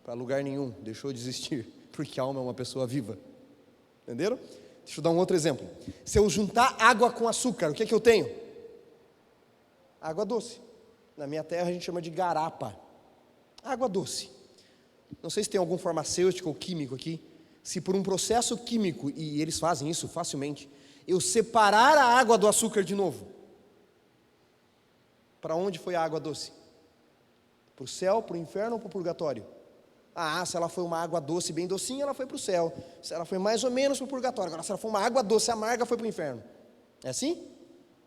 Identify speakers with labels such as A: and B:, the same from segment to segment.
A: para lugar nenhum, deixou de existir, porque a alma é uma pessoa viva. Entenderam? Deixa eu dar um outro exemplo. Se eu juntar água com açúcar, o que é que eu tenho? Água doce. Na minha terra a gente chama de garapa. Água doce. Não sei se tem algum farmacêutico ou químico aqui. Se por um processo químico, e eles fazem isso facilmente, eu separar a água do açúcar de novo, para onde foi a água doce? Para o céu, para o inferno ou para o purgatório? Se ela foi uma água doce bem docinha, ela foi para o céu. Se ela foi mais ou menos para o purgatório. Agora, se ela foi uma água doce amarga, foi para o inferno. É assim?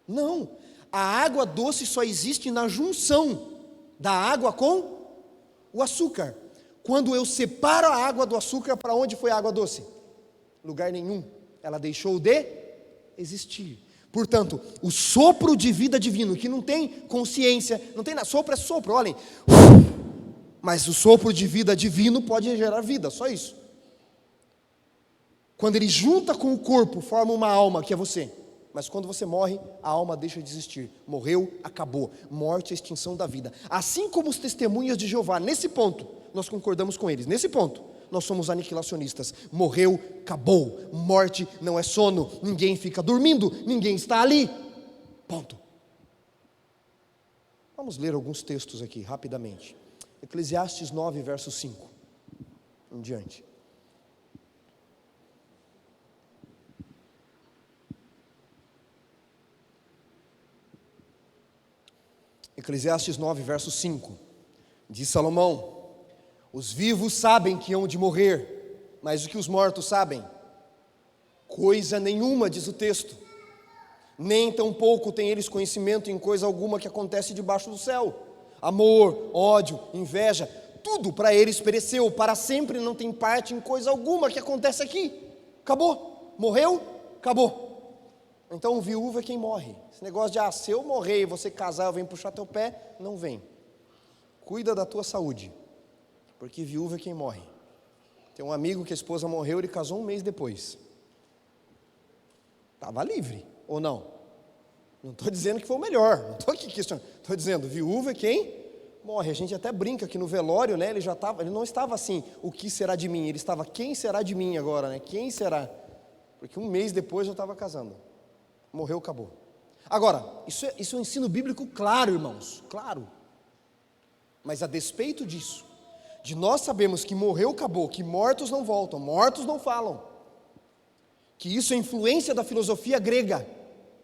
A: Não. A água doce só existe na junção da água com o açúcar. Quando eu separo a água do açúcar, para onde foi a água doce? Lugar nenhum. Ela deixou de existir. Portanto, o sopro de vida divino, que não tem consciência, não tem nada, sopro é sopro, olhem. Mas o sopro de vida divino pode gerar vida, só isso. Quando ele junta com o corpo, forma uma alma, que é você. Mas quando você morre, a alma deixa de existir. Morreu, acabou. Morte é a extinção da vida. Assim como os testemunhas de Jeová, nesse ponto, nós concordamos com eles. Nesse ponto, nós somos aniquilacionistas. Morreu, acabou. Morte não é sono. Ninguém fica dormindo. Ninguém está ali. Ponto. Vamos ler alguns textos aqui, rapidamente. Eclesiastes 9, verso 5. Em diante. Eclesiastes 9, verso 5. Diz Salomão: os vivos sabem que hão de morrer, mas o que os mortos sabem? Coisa nenhuma, diz o texto. Nem tampouco têm eles conhecimento em coisa alguma que acontece debaixo do céu. Amor, ódio, inveja, tudo para eles pereceu, para sempre não tem parte em coisa alguma que acontece aqui. Acabou, morreu, acabou. Então, viúva é quem morre. Esse negócio de, se eu morrer e você casar, eu venho puxar teu pé, não vem. Cuida da tua saúde, porque viúva é quem morre. Tem um amigo que a esposa morreu, ele casou um mês depois. Estava livre, ou não? Não estou dizendo que foi o melhor, não estou aqui questionando. Estou dizendo, viúva é quem morre. A gente até brinca que no velório, né, ele não estava assim, o que será de mim? Ele estava, quem será de mim agora, né? Quem será? Porque um mês depois eu estava casando. Morreu, acabou. Agora, isso é um ensino bíblico claro, irmãos, claro. Mas a despeito disso, de nós sabemos que morreu, acabou, que mortos não voltam, mortos não falam, que isso é influência da filosofia grega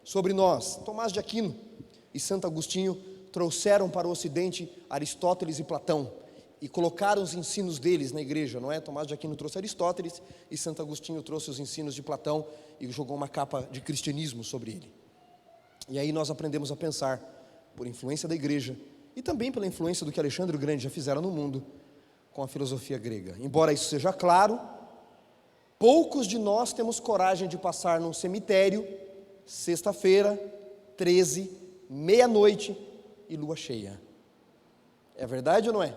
A: sobre nós. Tomás de Aquino e Santo Agostinho trouxeram para o ocidente Aristóteles e Platão e colocaram os ensinos deles na igreja, não é? Tomás de Aquino trouxe Aristóteles e Santo Agostinho trouxe os ensinos de Platão e jogou uma capa de cristianismo sobre ele. E aí nós aprendemos a pensar, por influência da igreja e também pela influência do que Alexandre o Grande já fizeram no mundo, com a filosofia grega. Embora isso seja claro, poucos de nós temos coragem de passar num cemitério, sexta-feira, 13, meia-noite e lua cheia. É verdade ou não é?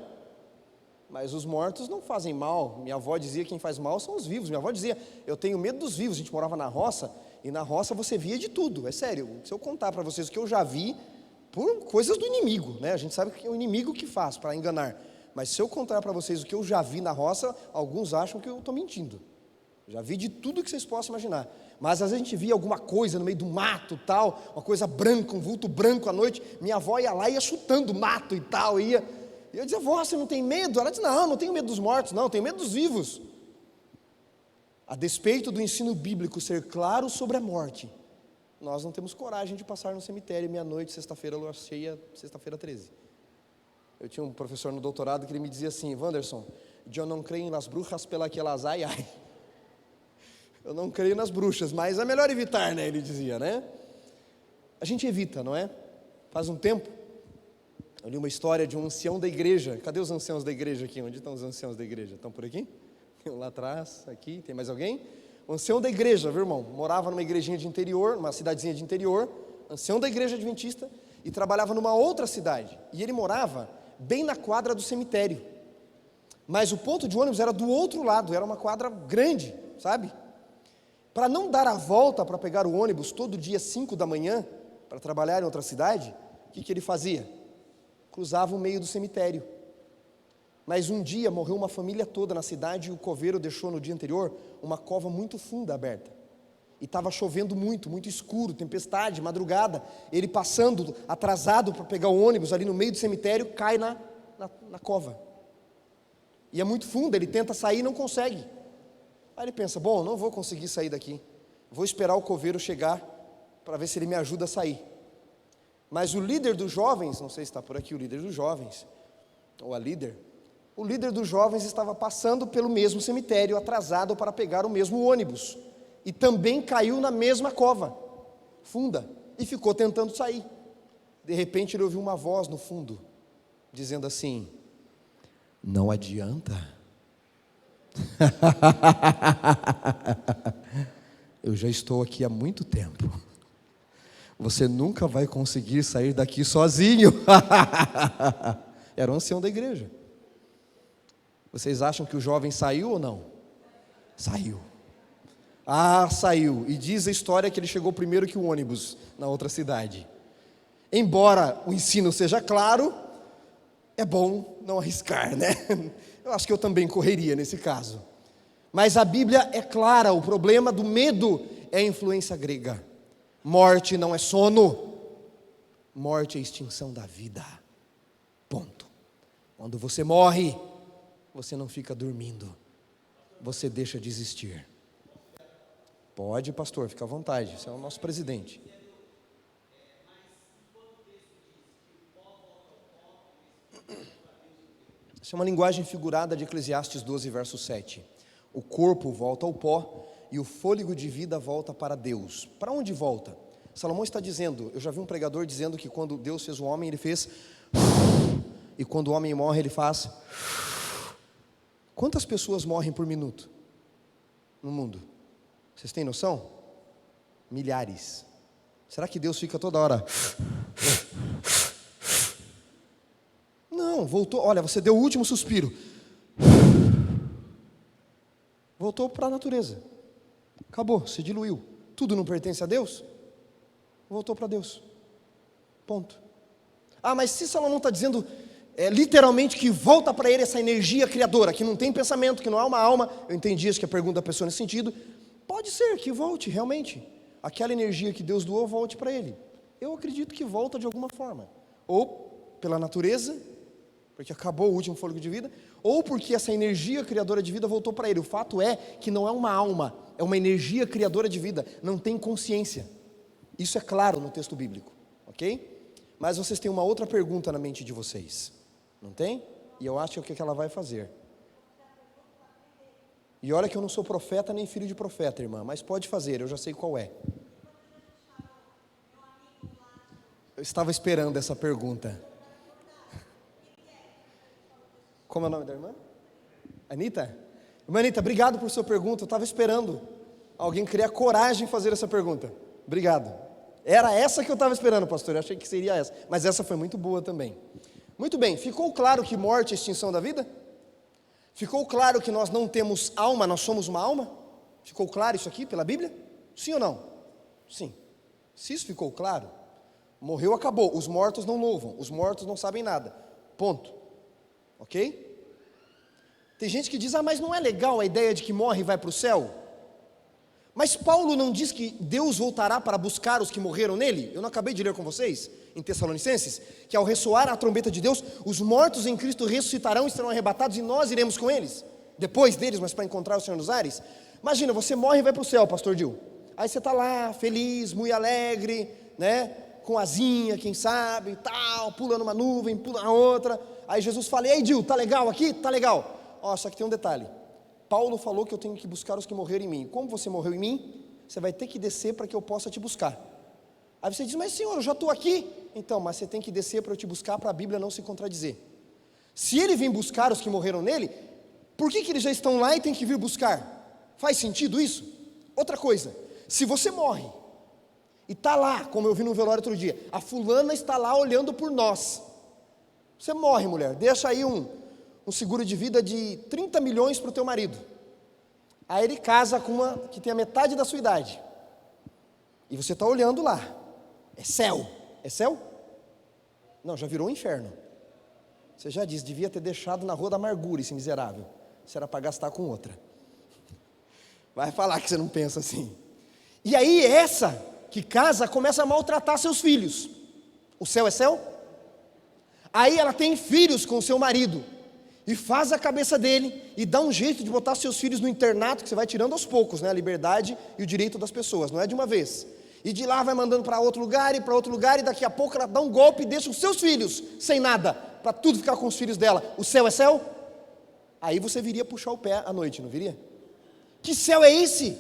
A: Mas os mortos não fazem mal. Minha avó dizia que quem faz mal são os vivos. Minha avó dizia, eu tenho medo dos vivos. A gente morava na roça, e na roça você via de tudo. É sério, se eu contar para vocês o que eu já vi, por coisas do inimigo, né? A gente sabe que é o inimigo que faz para enganar. Mas se eu contar para vocês o que eu já vi na roça, alguns acham que eu estou mentindo. Já vi de tudo que vocês possam imaginar. Mas às vezes a gente via alguma coisa no meio do mato, tal, uma coisa branca, um vulto branco à noite. Minha avó ia lá e ia chutando mato e tal, ia. E eu dizia, vó, você não tem medo? Ela disse, não tenho medo dos mortos, não, tenho medo dos vivos. A despeito do ensino bíblico ser claro sobre a morte, nós não temos coragem de passar no cemitério meia-noite, sexta-feira, lua cheia, sexta-feira 13. Eu tinha um professor no doutorado que ele me dizia assim, Wanderson, eu não creio nas bruxas pela que elas ai. Eu não creio nas bruxas, mas é melhor evitar, né? Ele dizia, né? A gente evita, não é? Faz um tempo, eu li uma história de um ancião da igreja. Cadê os anciãos da igreja aqui? Onde estão os anciãos da igreja? Estão por aqui? Lá atrás, aqui, tem mais alguém? O ancião da igreja, viu, irmão? Morava numa igrejinha de interior, numa cidadezinha de interior, ancião da igreja adventista, e trabalhava numa outra cidade. E ele morava bem na quadra do cemitério. Mas o ponto de ônibus era do outro lado, era uma quadra grande, sabe? Para não dar a volta para pegar o ônibus todo dia 5 da manhã, para trabalhar em outra cidade, o que ele fazia? Cruzava o meio do cemitério. Mas um dia morreu uma família toda na cidade e o coveiro deixou no dia anterior uma cova muito funda aberta. E estava chovendo muito, muito escuro, tempestade, madrugada. Ele passando atrasado para pegar o ônibus ali no meio do cemitério, cai na cova. E é muito funda, ele tenta sair e não consegue. Aí ele pensa, bom, não vou conseguir sair daqui. Vou esperar o coveiro chegar para ver se ele me ajuda a sair. Mas o líder dos jovens, não sei se está por aqui o líder dos jovens, ou a líder, o líder dos jovens estava passando pelo mesmo cemitério, atrasado para pegar o mesmo ônibus. E também caiu na mesma cova, funda, e ficou tentando sair. De repente ele ouviu uma voz no fundo, dizendo assim, não adianta. Eu já estou aqui há muito tempo. Você nunca vai conseguir sair daqui sozinho. Era o ancião da igreja. Vocês acham que o jovem saiu ou não? Saiu. Ah, saiu. E diz a história que ele chegou primeiro que o ônibus na outra cidade. Embora o ensino seja claro, é bom não arriscar, né? Eu acho que eu também correria nesse caso. Mas a Bíblia é clara, o problema do medo é a influência grega. Morte não é sono, morte é extinção da vida. Ponto. Quando você morre, você não fica dormindo, você deixa de existir. Pode, pastor, fica à vontade, você é o nosso presidente. Essa é uma linguagem figurada de Eclesiastes 12, verso 7. O corpo volta ao pó e o fôlego de vida volta para Deus. Para onde volta? Salomão está dizendo, eu já vi um pregador dizendo que quando Deus fez o homem, ele fez, e quando o homem morre, ele faz. Quantas pessoas morrem por minuto no mundo? Vocês têm noção? Milhares. Será que Deus fica toda hora? Não, voltou, olha, você deu o último suspiro. Voltou para a natureza. Acabou, se diluiu. Tudo não pertence a Deus? Voltou para Deus. Ponto. Ah, mas se Salomão está dizendo literalmente que volta para ele essa energia criadora, que não tem pensamento, que não é uma alma, eu entendi, acho que a pergunta da pessoa nesse sentido, pode ser que volte realmente, aquela energia que Deus doou volte para ele. Eu acredito que volta de alguma forma, ou pela natureza, porque acabou o último fôlego de vida, ou porque essa energia criadora de vida voltou para ele. O fato é que não é uma alma, é uma energia criadora de vida, não tem consciência. Isso é claro no texto bíblico, ok? Mas vocês têm uma outra pergunta na mente de vocês, não tem? E eu acho que é o que ela vai fazer. E olha que eu não sou profeta nem filho de profeta, irmã, mas pode fazer, eu já sei qual é. Eu estava esperando essa pergunta. Como é o nome da irmã? Anitta? Irmã Anitta, obrigado por sua pergunta, eu estava esperando alguém criar coragem de fazer essa pergunta. Obrigado. Era essa que eu estava esperando, pastor, eu achei que seria essa, mas essa foi muito boa também. Muito bem, ficou claro que morte é extinção da vida? Ficou claro que nós não temos alma, nós somos uma alma? Ficou claro isso aqui pela Bíblia? Sim ou não? Sim. Se isso ficou claro, morreu, acabou, os mortos não louvam, os mortos não sabem nada, ponto. Ok? Tem gente que diz, mas não é legal a ideia de que morre e vai para o céu? Mas Paulo não diz que Deus voltará para buscar os que morreram nele? Eu não acabei de ler com vocês, em Tessalonicenses, que ao ressoar a trombeta de Deus, os mortos em Cristo ressuscitarão e serão arrebatados e nós iremos com eles, depois deles, mas para encontrar o Senhor nos ares. Imagina, você morre e vai para o céu, pastor Dil. Aí você está lá, feliz, muito alegre, né? Com asinha, quem sabe, tal, pula numa nuvem, pula na outra. Aí Jesus fala, ei Dil, tá legal aqui? Tá legal. Ó, só que tem um detalhe. Paulo falou que eu tenho que buscar os que morreram em mim. Como você morreu em mim, você vai ter que descer para que eu possa te buscar. Aí você diz, mas Senhor, eu já estou aqui. Então, mas você tem que descer para eu te buscar, para a Bíblia não se contradizer. Se ele vem buscar os que morreram nele, por que eles já estão lá e tem que vir buscar? Faz sentido isso? Outra coisa, se você morre e está lá, como eu vi no velório outro dia, a fulana está lá olhando por nós. Você morre, mulher, deixa aí um seguro de vida de 30 milhões para o teu marido. Aí ele casa com uma que tem a metade da sua idade. E você está olhando lá. É céu. É céu? Não, já virou um inferno. Você já disse, devia ter deixado na rua da amargura esse miserável. Se era para gastar com outra. Vai falar que você não pensa assim. E aí essa que casa começa a maltratar seus filhos. O céu é céu? Aí ela tem filhos com o seu marido. E faz a cabeça dele e dá um jeito de botar seus filhos no internato, que você vai tirando aos poucos, né? A liberdade e o direito das pessoas, não é de uma vez. E de lá vai mandando para outro lugar e daqui a pouco ela dá um golpe e deixa os seus filhos sem nada, para tudo ficar com os filhos dela. O céu é céu? Aí você viria puxar o pé à noite, não viria? Que céu é esse?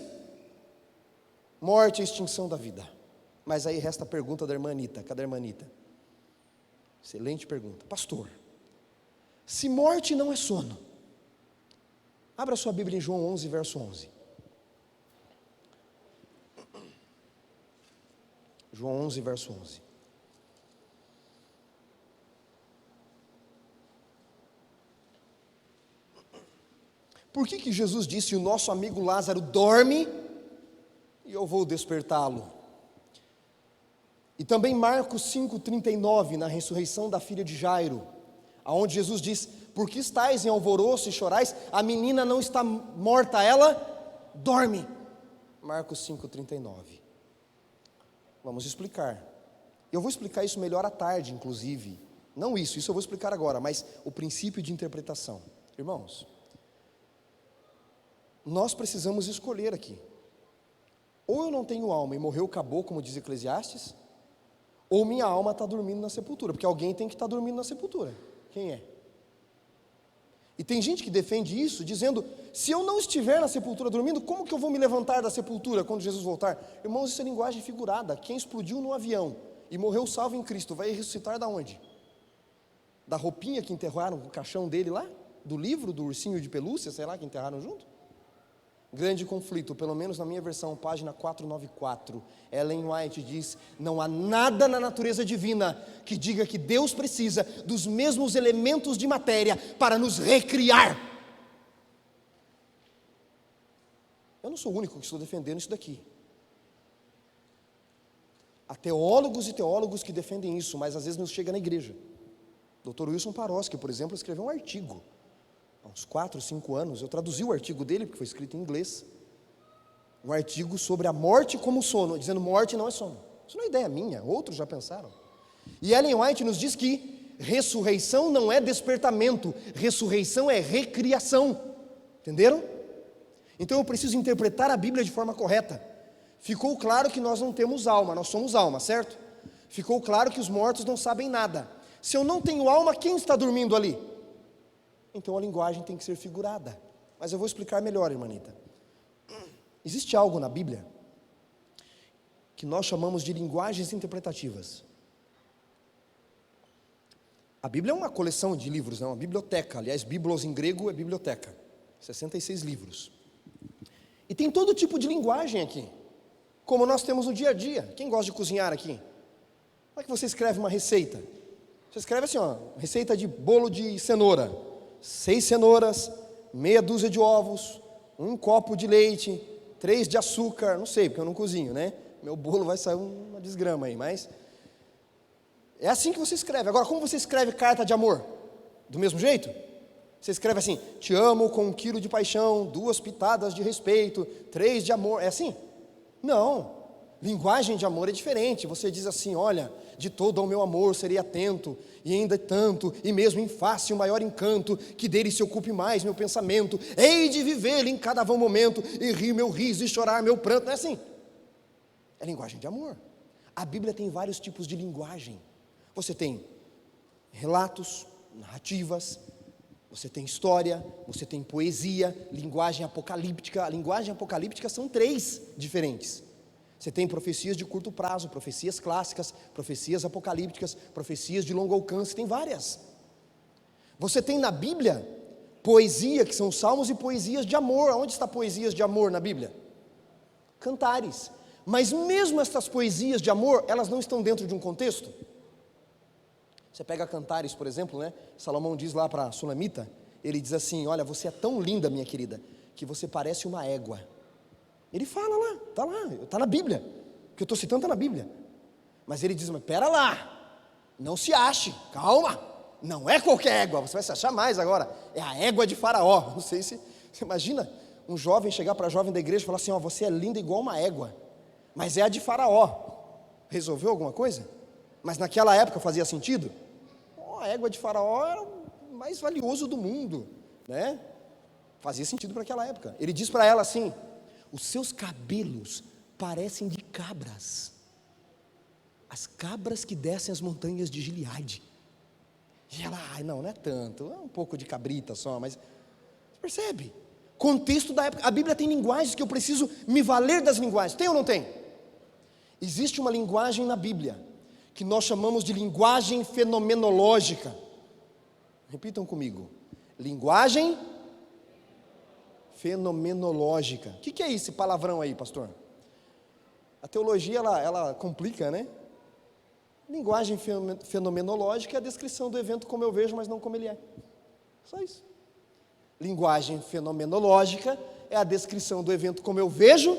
A: Morte e extinção da vida. Mas aí resta a pergunta da irmã Anita. Cadê a irmã Anita? Excelente pergunta. Pastor, se morte não é sono, abra sua Bíblia em João 11, verso 11. João 11, verso 11. Por que Jesus disse, o nosso amigo Lázaro dorme e eu vou despertá-lo? E também Marcos 5,39, na ressurreição da filha de Jairo, aonde Jesus diz, por que estáis em alvoroço e chorais? A menina não está morta, ela dorme. Marcos 5,39. Vamos explicar. Eu vou explicar isso melhor à tarde, inclusive. Não isso eu vou explicar agora, mas o princípio de interpretação. Irmãos, nós precisamos escolher aqui. Ou eu não tenho alma e morreu, acabou, como diz Eclesiastes, ou minha alma está dormindo na sepultura, porque alguém tem que estar dormindo na sepultura. Quem é? E tem gente que defende isso, dizendo, se eu não estiver na sepultura dormindo, como que eu vou me levantar da sepultura quando Jesus voltar? Irmãos, isso é linguagem figurada. Quem explodiu no avião e morreu salvo em Cristo, vai ressuscitar da onde? Da roupinha que enterraram no caixão dele lá? Do livro, do ursinho de pelúcia, sei lá, que enterraram junto? Grande conflito, pelo menos na minha versão, página 494, Ellen White diz, não há nada na natureza divina que diga que Deus precisa dos mesmos elementos de matéria para nos recriar. Eu não sou o único que estou defendendo isso daqui. Há teólogos e teólogos que defendem isso, mas às vezes não chega na igreja. Dr. Wilson Paroski, por exemplo, escreveu um artigo há uns 4, 5 anos, eu traduzi o artigo dele, porque foi escrito em inglês, um artigo sobre a morte como sono, dizendo morte não é sono. Isso não é ideia minha, outros já pensaram. E Ellen White nos diz que ressurreição não é despertamento, ressurreição é recriação, entenderam? Então eu preciso interpretar a Bíblia de forma correta. Ficou claro que nós não temos alma, nós somos alma, certo? Ficou claro que os mortos não sabem nada. Se eu não tenho alma, quem está dormindo ali? Então a linguagem tem que ser figurada. Mas eu vou explicar melhor, irmã Anita. Existe algo na Bíblia que nós chamamos de linguagens interpretativas. A Bíblia é uma coleção de livros, não? Uma biblioteca. Aliás, biblos em grego é biblioteca. 66 livros. E tem todo tipo de linguagem aqui, como nós temos no dia a dia. Quem gosta de cozinhar aqui? Como é que você escreve uma receita? Você escreve assim, ó, receita de bolo de cenoura. 6 cenouras, meia dúzia de ovos, 1 copo de leite, 3 de açúcar, não sei, porque eu não cozinho, né? Meu bolo vai sair uma desgrama aí, mas é assim que você escreve. Agora, como você escreve carta de amor? Do mesmo jeito? Você escreve assim, te amo com 1 quilo de paixão, 2 pitadas de respeito, 3 de amor, é assim? Não, linguagem de amor é diferente. Você diz assim, olha, de todo o meu amor serei atento, e ainda tanto, e mesmo em face o maior encanto, que dele se ocupe mais meu pensamento, hei de viver em cada vão momento, e rir meu riso e chorar meu pranto, não é assim? É linguagem de amor. A Bíblia tem vários tipos de linguagem. Você tem relatos, narrativas, você tem história, você tem poesia, linguagem apocalíptica. A linguagem apocalíptica são 3 diferentes. Você tem profecias de curto prazo, profecias clássicas, profecias apocalípticas, profecias de longo alcance, tem várias. Você tem na Bíblia poesia, que são salmos, e poesias de amor. Onde está poesias de amor na Bíblia? Cantares. Mas mesmo essas poesias de amor, elas não estão dentro de um contexto. Você pega Cantares, por exemplo, né? Salomão diz lá para a Sulamita, ele diz assim, olha, você é tão linda, minha querida, que você parece uma égua. Ele fala lá, está na Bíblia, o que eu estou citando está na Bíblia. Mas ele diz, mas pera lá, não se ache, calma, Não é qualquer égua, você vai se achar mais agora. É a égua de Faraó. Não sei se você imagina um jovem chegar para a jovem da igreja e falar assim: ó, você é linda igual uma égua, mas é a de Faraó. Resolveu alguma coisa? Mas naquela época fazia sentido? A égua de Faraó era o mais valioso do mundo, né? Fazia sentido para aquela época. Ele diz para ela assim: os seus cabelos parecem de cabras, as cabras que descem as montanhas de Gileade. E ela, não é tanto, é um pouco de cabrita só, mas você percebe? Contexto da época. A Bíblia tem linguagens que eu preciso me valer das linguagens. Tem ou não tem? Existe uma linguagem na Bíblia que nós chamamos de linguagem fenomenológica. Repitam comigo: linguagem fenomenológica. O que é esse palavrão aí, pastor? A teologia ela complica, né? Linguagem fenomenológica é a descrição do evento como eu vejo, mas não como ele é. Só isso. Linguagem fenomenológica é a descrição do evento como eu vejo,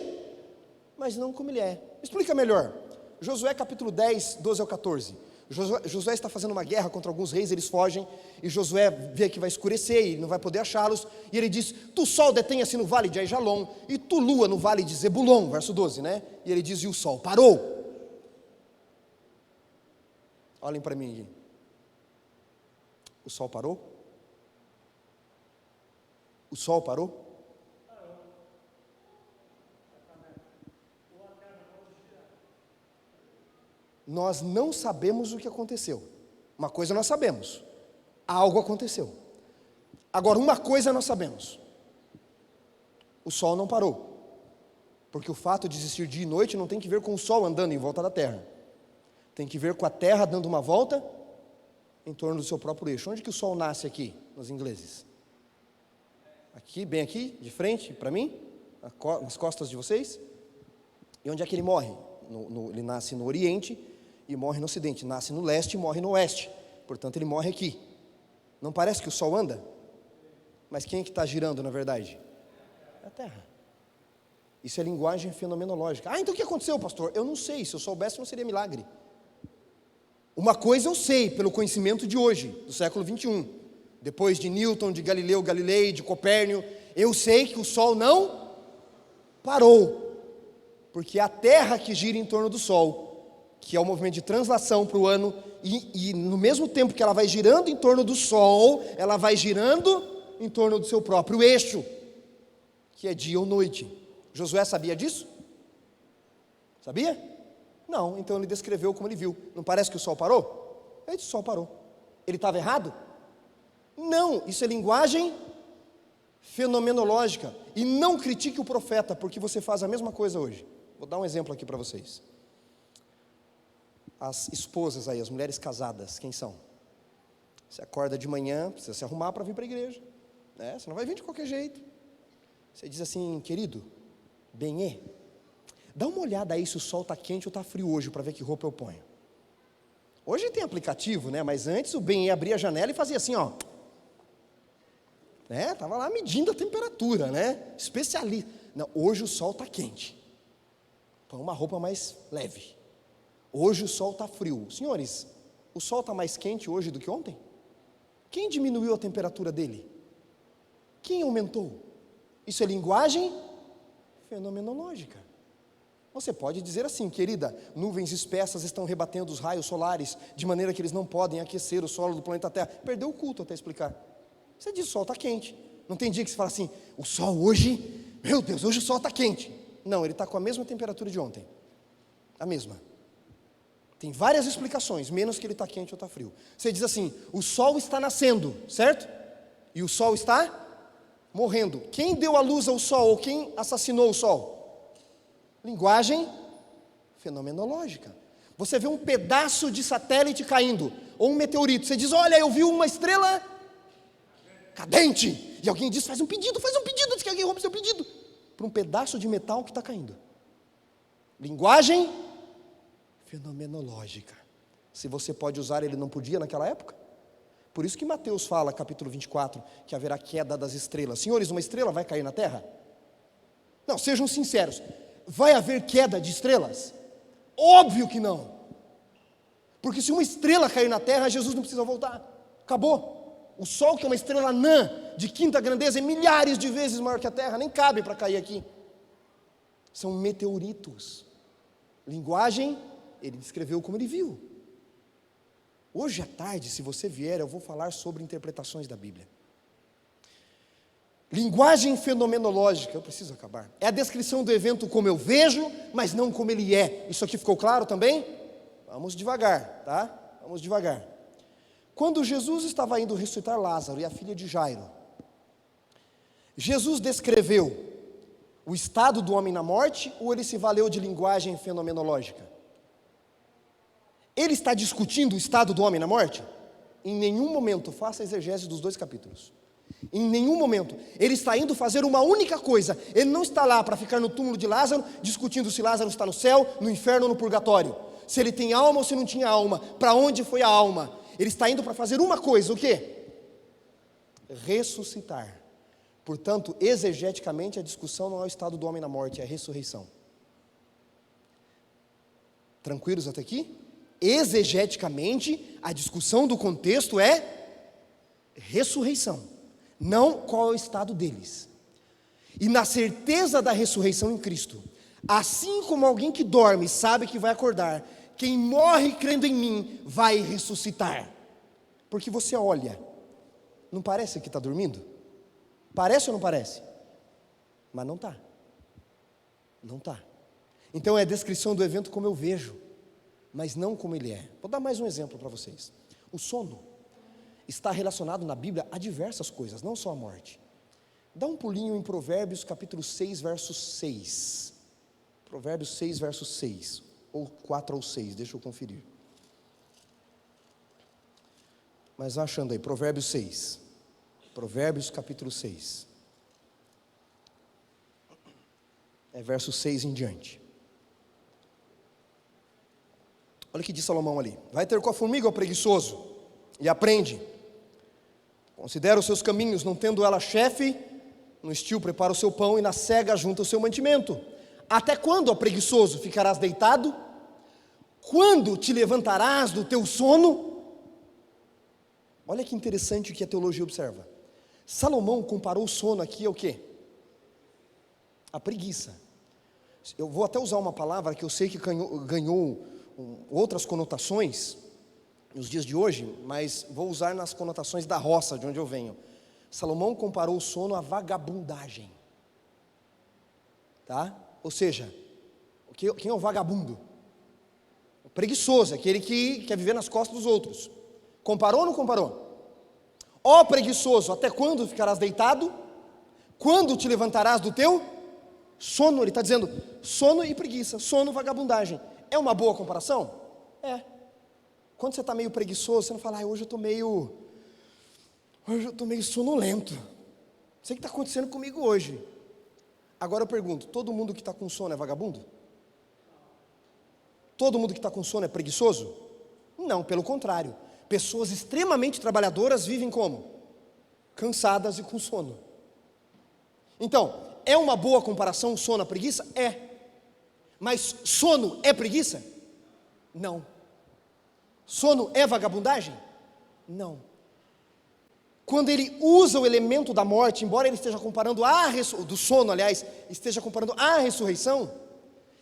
A: mas não como ele é. Explica melhor. Josué capítulo 10, 12 ao 14. Josué está fazendo uma guerra contra alguns reis, eles fogem, e Josué vê que vai escurecer e não vai poder achá-los, e ele diz: tu sol detenha-se no vale de Aijalon, e tu lua no vale de Zebulon, verso 12, né? E ele diz: e o sol parou. Olhem para mim aqui. O sol parou? O sol parou? Nós não sabemos o que aconteceu. Uma coisa nós sabemos: algo aconteceu. Agora, uma coisa nós sabemos: o sol não parou. Porque o fato de existir dia e noite não tem que ver com o sol andando em volta da terra. Tem que ver com a terra dando uma volta em torno do seu próprio eixo. Onde que o sol nasce aqui, nos ingleses? Aqui, bem aqui, de frente para mim, nas costas de vocês. E onde é que ele morre? Ele nasce no Oriente e morre no Ocidente. Nasce no Leste e morre no Oeste. Portanto, ele morre aqui. Não parece que o sol anda? Mas quem é que está girando, na verdade? É a Terra. Isso é linguagem fenomenológica. Então o que aconteceu, pastor? Eu não sei. Se eu soubesse, não seria milagre. Uma coisa eu sei, pelo conhecimento de hoje, do século 21. Depois de Newton, de Galileu Galilei, de Copérnico, eu sei que o sol não parou. Porque é a Terra que gira em torno do Sol, que é o movimento de translação para o ano, e no mesmo tempo que ela vai girando em torno do Sol, ela vai girando em torno do seu próprio eixo, que é dia ou noite. Josué sabia disso? Sabia? Não, então ele descreveu como ele viu. Não parece que o sol parou? Ele disse: o sol parou. Ele estava errado? Não, isso é linguagem fenomenológica. E não critique o profeta, porque você faz a mesma coisa hoje. Vou dar um exemplo aqui para vocês. As esposas aí, as mulheres casadas, quem são? Você acorda de manhã, precisa se arrumar para vir para a igreja, né? Você não vai vir de qualquer jeito. Você diz assim: querido, benê, dá uma olhada aí se o sol está quente ou está frio hoje, para ver que roupa eu ponho. Hoje tem aplicativo, né? Mas antes o benê abria a janela e fazia assim, ó. Estava lá medindo a temperatura, né? Especialista. Não, hoje o sol está quente. Põe uma roupa mais leve. Hoje o sol está frio. Senhores, o sol está mais quente hoje do que ontem? Quem diminuiu a temperatura dele? Quem aumentou? Isso é linguagem fenomenológica. Você pode dizer assim: querida, nuvens espessas estão rebatendo os raios solares, de maneira que eles não podem aquecer o solo do planeta Terra. Perdeu o culto até explicar. Você diz: o sol está quente. Não tem dia que você fala assim: o sol hoje, meu Deus, hoje o sol está quente. Não, ele está com a mesma temperatura de ontem. A mesma. Tem várias explicações, menos que ele está quente ou está frio. Você diz assim: o sol está nascendo, certo? E o sol está morrendo. Quem deu a luz ao sol ou quem assassinou o sol? Linguagem fenomenológica. Você vê um pedaço de satélite caindo, ou um meteorito, você diz: olha, eu vi uma estrela cadente. E alguém diz: faz um pedido, diz que alguém rouba seu pedido. Para um pedaço de metal que está caindo. Linguagem fenomenológica. Se você pode usar, ele não podia naquela época. Por isso que Mateus fala, capítulo 24, que haverá queda das estrelas. Senhores, uma estrela vai cair na terra? Não, sejam sinceros. Vai haver queda de estrelas? Óbvio que não. Porque se uma estrela cair na terra, Jesus não precisa voltar. Acabou. O Sol, que é uma estrela anã, de quinta grandeza, é milhares de vezes maior que a Terra, nem cabe para cair aqui. São meteoritos. Linguagem, ele descreveu como ele viu. Hoje à tarde, se você vier, eu vou falar sobre interpretações da Bíblia. Linguagem fenomenológica, eu preciso acabar. É a descrição do evento como eu vejo, mas não como ele é. Isso aqui ficou claro também? Vamos devagar, tá? Vamos devagar. Quando Jesus estava indo ressuscitar Lázaro e a filha de Jairo, Jesus descreveu o estado do homem na morte, ou ele se valeu de linguagem fenomenológica? Ele está discutindo o estado do homem na morte? Em nenhum momento, faça a exegese dos 2 capítulos. Em nenhum momento. Ele está indo fazer uma única coisa. Ele não está lá para ficar no túmulo de Lázaro, discutindo se Lázaro está no céu, no inferno ou no purgatório. Se ele tem alma ou se não tinha alma. Para onde foi a alma? Ele está indo para fazer uma coisa, o quê? Ressuscitar. Portanto, exegeticamente, a discussão não é o estado do homem na morte, é a ressurreição. Tranquilos até aqui? Exegeticamente, a discussão do contexto é ressurreição, não qual é o estado deles. E na certeza da ressurreição em Cristo, assim como alguém que dorme sabe que vai acordar, quem morre crendo em mim vai ressuscitar. Porque você olha, não parece que está dormindo? Parece ou não parece? Mas não está. Não está. Então é a descrição do evento como eu vejo, mas não como ele é. Vou dar mais um exemplo para vocês. O sono está relacionado na Bíblia a diversas coisas, não só a morte. Dá um pulinho em Provérbios capítulo 6, verso 6. Provérbios 6, verso 6. Ou 4 ou 6, deixa eu conferir. Mas vai achando aí, Provérbios 6. Provérbios capítulo 6. É verso 6 em diante. Olha o que diz Salomão ali. Vai ter com a formiga, ó preguiçoso, e aprende. Considera os seus caminhos, não tendo ela chefe, no estio prepara o seu pão e na cega junta o seu mantimento. Até quando, ó preguiçoso, ficarás deitado? Quando te levantarás do teu sono? Olha que interessante o que a teologia observa. Salomão comparou o sono aqui ao quê? A preguiça. Eu vou até usar uma palavra que eu sei que ganhou outras conotações nos dias de hoje, mas vou usar nas conotações da roça, de onde eu venho. Salomão comparou o sono à vagabundagem. Tá? Ou seja, quem é o vagabundo? O preguiçoso, aquele que quer viver nas costas dos outros. Comparou ou não comparou? Ó preguiçoso, até quando ficarás deitado? Quando te levantarás do teu sono? Ele está dizendo sono e preguiça, sono, vagabundagem. É uma boa comparação? É. Quando você está meio preguiçoso, você não fala, hoje eu estou meio sonolento. Não sei o que está acontecendo comigo hoje. Agora eu pergunto, todo mundo que está com sono é vagabundo? Todo mundo que está com sono é preguiçoso? Não, pelo contrário. Pessoas extremamente trabalhadoras vivem como? Cansadas e com sono. Então, é uma boa comparação sono a preguiça? É. Mas sono é preguiça? Não. Sono é vagabundagem? Não. Quando ele usa o elemento da morte, embora ele esteja comparando do sono, aliás, esteja comparando a ressurreição,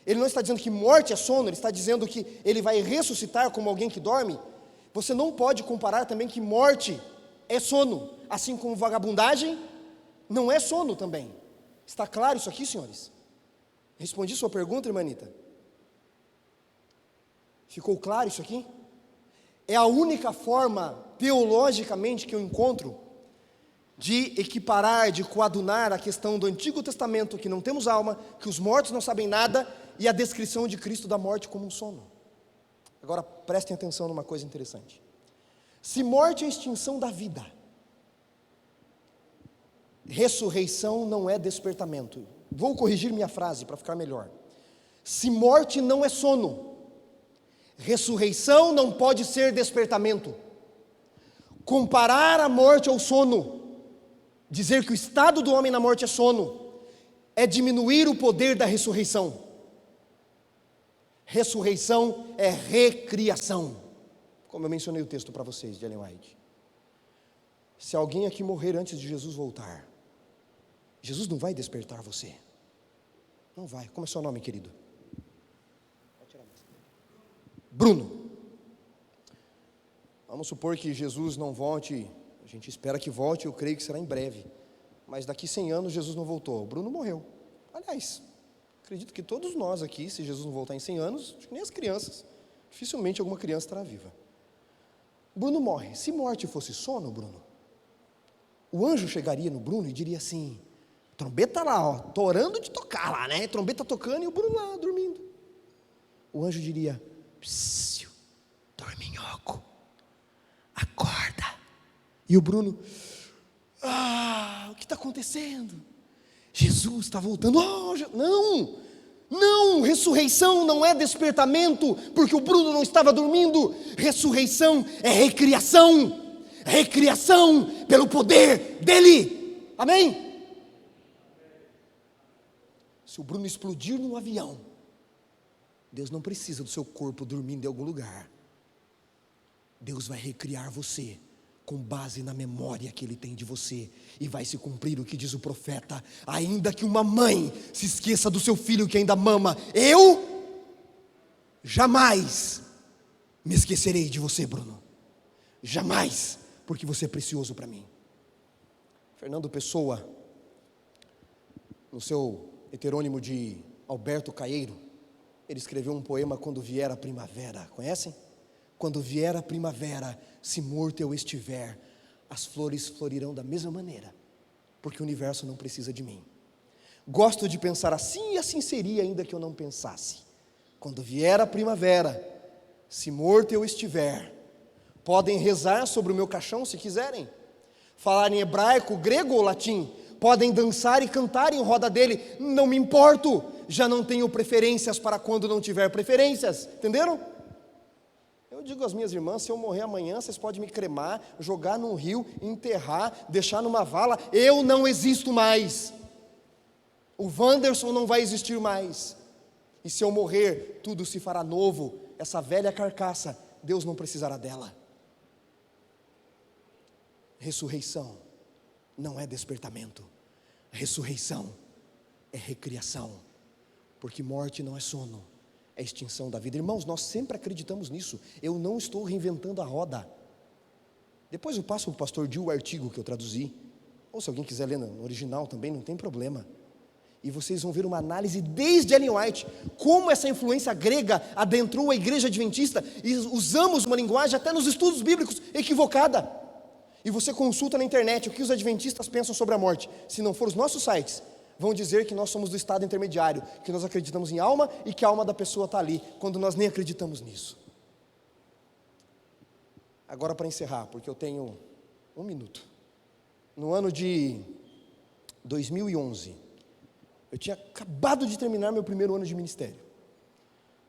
A: ele não está dizendo que morte é sono, ele está dizendo que ele vai ressuscitar como alguém que dorme. Você não pode comparar também que morte é sono, assim como vagabundagem não é sono também. Está claro isso aqui, senhores? Respondi sua pergunta, irmã Anita? Ficou claro isso aqui? É a única forma, teologicamente, que eu encontro de equiparar, de coadunar a questão do Antigo Testamento, que não temos alma, que os mortos não sabem nada, e a descrição de Cristo da morte como um sono. Agora, prestem atenção numa coisa interessante. Se morte é a extinção da vida, ressurreição não é despertamento. Vou corrigir minha frase para ficar melhor. Se morte não é sono, ressurreição não pode ser despertamento. Comparar a morte ao sono, dizer que o estado do homem na morte é sono, é diminuir o poder da ressurreição. Ressurreição é recriação, como eu mencionei o texto para vocês de Ellen White. Se alguém aqui morrer antes de Jesus voltar, Jesus não vai despertar você. Não vai. Como é seu nome, querido? Bruno. Vamos supor que Jesus não volte, a gente espera que volte, eu creio que será em breve. Mas daqui 100 anos Jesus não voltou, o Bruno morreu. Aliás, acredito que todos nós aqui, se Jesus não voltar em 100 anos, acho que nem as crianças, dificilmente alguma criança estará viva. Bruno morre. Se morte fosse sono, Bruno, o anjo chegaria no Bruno e diria assim, trombeta lá, ó, tô orando de tocar lá, né? Trombeta tocando e o Bruno lá, dormindo. O anjo diria, psiu, dorminhoco, acorda. E o Bruno, o que está acontecendo? Jesus está voltando. Não, ressurreição não é despertamento, porque o Bruno não estava dormindo. Ressurreição é recriação pelo poder dele. Amém? Se o Bruno explodir num avião, Deus não precisa do seu corpo dormindo em algum lugar. Deus vai recriar você com base na memória que Ele tem de você, e vai se cumprir o que diz o profeta, ainda que uma mãe se esqueça do seu filho que ainda mama, eu jamais me esquecerei de você, Bruno, jamais, porque você é precioso para mim. Fernando Pessoa, no seu heterônimo de Alberto Caeiro, ele escreveu um poema, Quando Vier a Primavera, conhecem? Quando vier a primavera, se morto eu estiver, as flores florirão da mesma maneira, porque o universo não precisa de mim. Gosto de pensar assim, e assim seria ainda que eu não pensasse. Quando vier a primavera, se morto eu estiver, podem rezar sobre o meu caixão se quiserem, falar em hebraico, grego ou latim, podem dançar e cantar em roda dele, não me importo, já não tenho preferências para quando não tiver preferências, entenderam? Eu digo às minhas irmãs, se eu morrer amanhã, vocês podem me cremar, jogar num rio, enterrar, deixar numa vala, eu não existo mais. O Wanderson não vai existir mais. E se eu morrer, tudo se fará novo. Essa velha carcaça, Deus não precisará dela. Ressurreição não é despertamento. Ressurreição é recriação. Porque morte não é sono. É a extinção da vida. Irmãos, nós sempre acreditamos nisso. Eu não estou reinventando a roda. Depois eu passo para o pastor Gil o artigo que eu traduzi. Ou se alguém quiser ler no original também, não tem problema. E vocês vão ver uma análise desde Ellen White, como essa influência grega adentrou a igreja adventista, e usamos uma linguagem até nos estudos bíblicos equivocada. E você consulta na internet o que os adventistas pensam sobre a morte. Se não for os nossos sites, vão dizer que nós somos do estado intermediário, que nós acreditamos em alma e que a alma da pessoa está ali, quando nós nem acreditamos nisso. Agora, para encerrar, porque eu tenho 1 minuto. No ano de 2011, eu tinha acabado de terminar meu primeiro ano de ministério.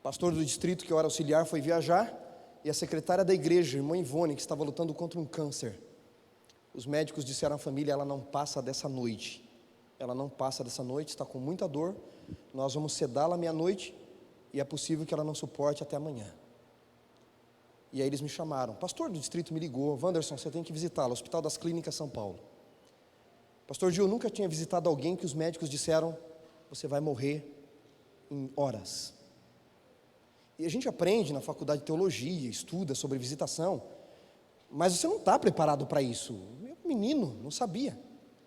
A: O pastor do distrito, que eu era auxiliar, foi viajar, e a secretária da igreja, irmã Ivone, que estava lutando contra um câncer. Os médicos disseram à família, ela não passa dessa noite. Ela não passa dessa noite, está com muita dor, nós vamos sedá-la meia-noite, e é possível que ela não suporte até amanhã. E aí eles me chamaram, pastor do distrito me ligou, Wanderson, você tem que visitá-la, Hospital das Clínicas São Paulo. Pastor Gil, eu nunca tinha visitado alguém que os médicos disseram, você vai morrer em horas. E a gente aprende na faculdade de teologia, estuda sobre visitação, mas você não está preparado para isso. Eu, menino, não sabia.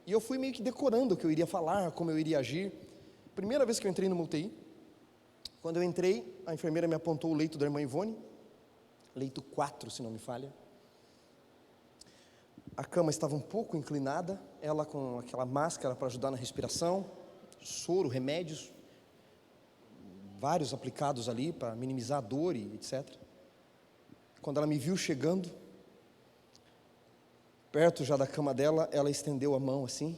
A: E eu fui meio que decorando o que eu iria falar, como eu iria agir. Primeira vez que eu entrei no UTI, quando eu entrei, a enfermeira me apontou o leito da irmã Ivone, leito 4, se não me falha. A cama estava um pouco inclinada, ela com aquela máscara para ajudar na respiração, soro, remédios, vários aplicados ali para minimizar a dor e etc. Quando ela me viu chegando, perto já da cama dela, ela estendeu a mão assim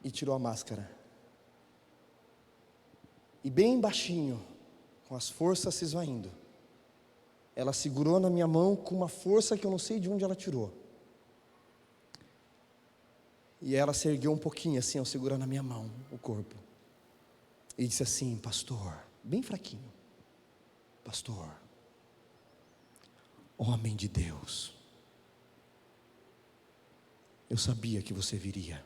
A: e tirou a máscara. E bem baixinho, com as forças se esvaindo, ela segurou na minha mão com uma força que eu não sei de onde ela tirou. E ela se ergueu um pouquinho assim, ao segurar na minha mão, o corpo. E disse assim, pastor, bem fraquinho, pastor, homem de Deus, Eu sabia que você viria.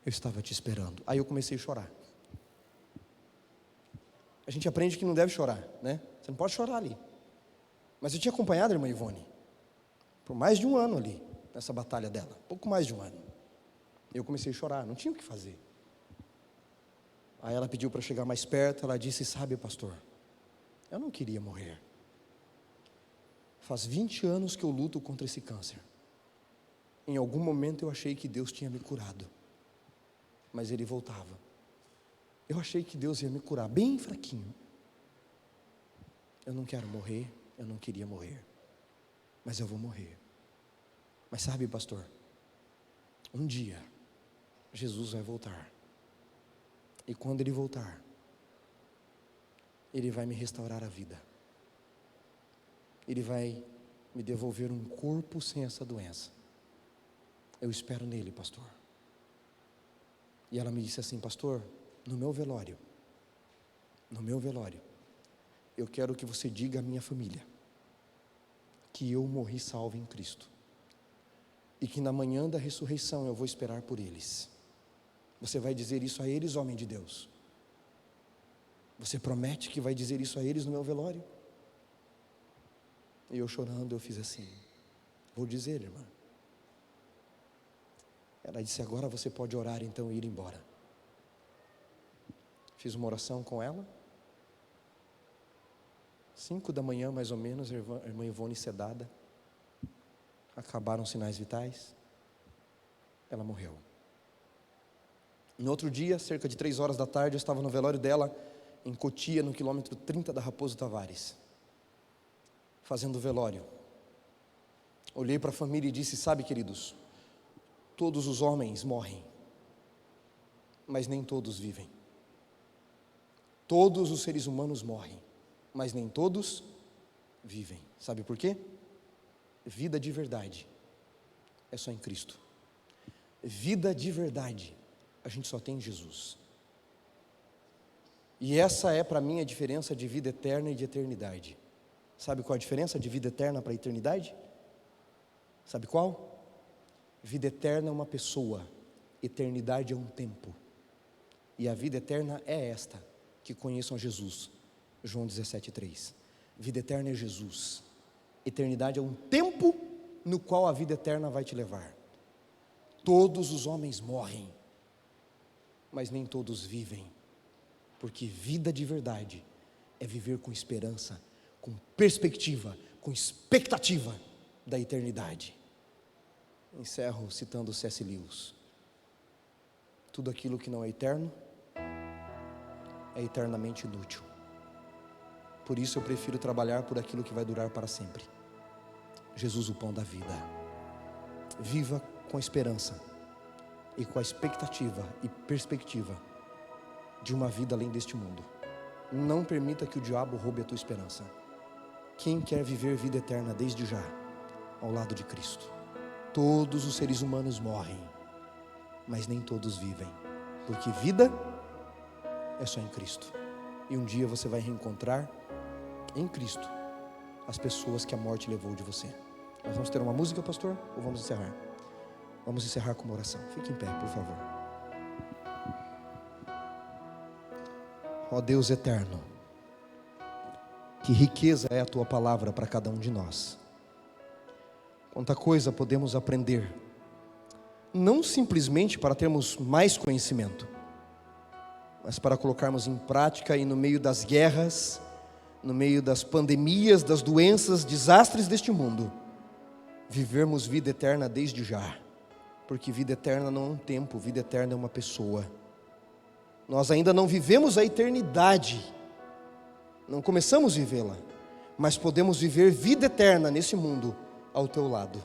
A: Eu estava te esperando. Aí eu comecei a chorar. A gente aprende que não deve chorar, né? Você não pode chorar ali. Mas eu tinha acompanhado a irmã Ivone por mais de um ano ali, nessa batalha dela, pouco mais de um ano. Eu comecei a chorar, não tinha o que fazer. Aí ela pediu para chegar mais perto, ela disse: sabe, pastor, eu não queria morrer. Faz 20 anos que eu luto contra esse câncer. Em algum momento eu achei que Deus tinha me curado, mas ele voltava. Eu achei que Deus ia me curar, bem fraquinho. Eu não quero morrer, eu não queria morrer, mas eu vou morrer. Mas sabe, pastor, um dia Jesus vai voltar. E quando Ele voltar, Ele vai me restaurar a vida. Ele vai me devolver um corpo sem essa doença. Eu espero nele, pastor. E ela me disse assim: pastor, no meu velório, eu quero que você diga à minha família que eu morri salvo em Cristo. E que na manhã da ressurreição eu vou esperar por eles. Você vai dizer isso a eles, homem de Deus? Você promete que vai dizer isso a eles no meu velório? E eu chorando, eu fiz assim: vou dizer, irmã. Ela disse: agora você pode orar então e ir embora. Fiz uma oração com ela. 5 da manhã mais ou menos, a irmã Ivone sedada. Acabaram os sinais vitais. Ela morreu. No outro dia, cerca de 3 horas da tarde, eu estava no velório dela, em Cotia, no quilômetro 30 da Raposo Tavares, fazendo o velório. Olhei para a família e disse: sabe, queridos, todos os homens morrem, mas nem todos vivem. Todos os seres humanos morrem, mas nem todos vivem. Sabe por quê? Vida de verdade é só em Cristo. Vida de verdade a gente só tem em Jesus. E essa é para mim a diferença de vida eterna e de eternidade. Sabe qual a diferença de vida eterna para a eternidade? Sabe qual? Vida eterna é uma pessoa, eternidade é um tempo. E a vida eterna é esta: que conheçam a Jesus. João 17:3. Vida eterna é Jesus. Eternidade é um tempo no qual a vida eterna vai te levar. Todos os homens morrem, mas nem todos vivem. Porque vida de verdade é viver com esperança, com perspectiva, com expectativa da eternidade. Encerro citando C.S. Lewis: tudo aquilo que não é eterno é eternamente inútil. Por isso eu prefiro trabalhar por aquilo que vai durar para sempre. Jesus, o pão da vida. Viva com esperança e com a expectativa e perspectiva de uma vida além deste mundo. Não permita que o diabo roube a tua esperança. Quem quer viver vida eterna desde já, ao lado de Cristo? Todos os seres humanos morrem, mas nem todos vivem, porque vida é só em Cristo. E um dia você vai reencontrar em Cristo as pessoas que a morte levou de você. Nós vamos ter uma música, pastor, ou vamos encerrar? Vamos encerrar com uma oração. Fique em pé, por favor. Ó Deus eterno, que riqueza é a tua palavra para cada um de nós. Quanta coisa podemos aprender, não simplesmente para termos mais conhecimento, mas para colocarmos em prática e no meio das guerras, no meio das pandemias, das doenças, desastres deste mundo, vivermos vida eterna desde já. Porque vida eterna não é um tempo, vida eterna é uma pessoa. Nós ainda não vivemos a eternidade, não começamos a vivê-la, mas podemos viver vida eterna nesse mundo ao teu lado.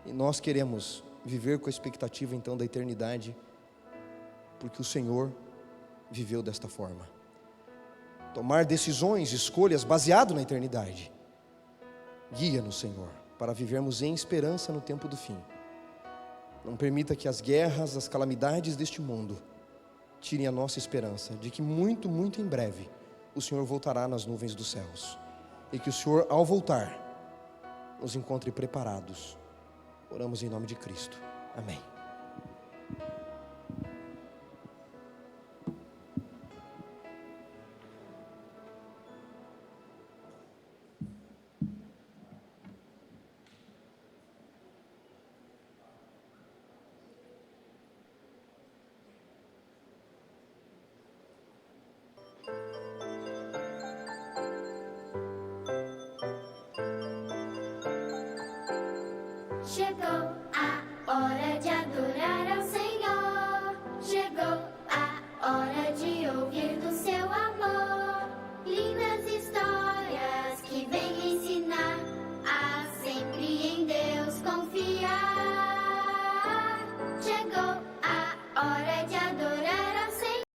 A: E nós queremos viver com a expectativa então da eternidade, porque o Senhor viveu desta forma. Tomar decisões, escolhas baseado na eternidade. Guia-nos, Senhor, para vivermos em esperança no tempo do fim. Não permita que as guerras, as calamidades deste mundo tirem a nossa esperança de que muito, muito em breve o Senhor voltará nas nuvens dos céus. E que o Senhor, ao voltar, nos encontre preparados Oramos em nome de Cristo. Amém.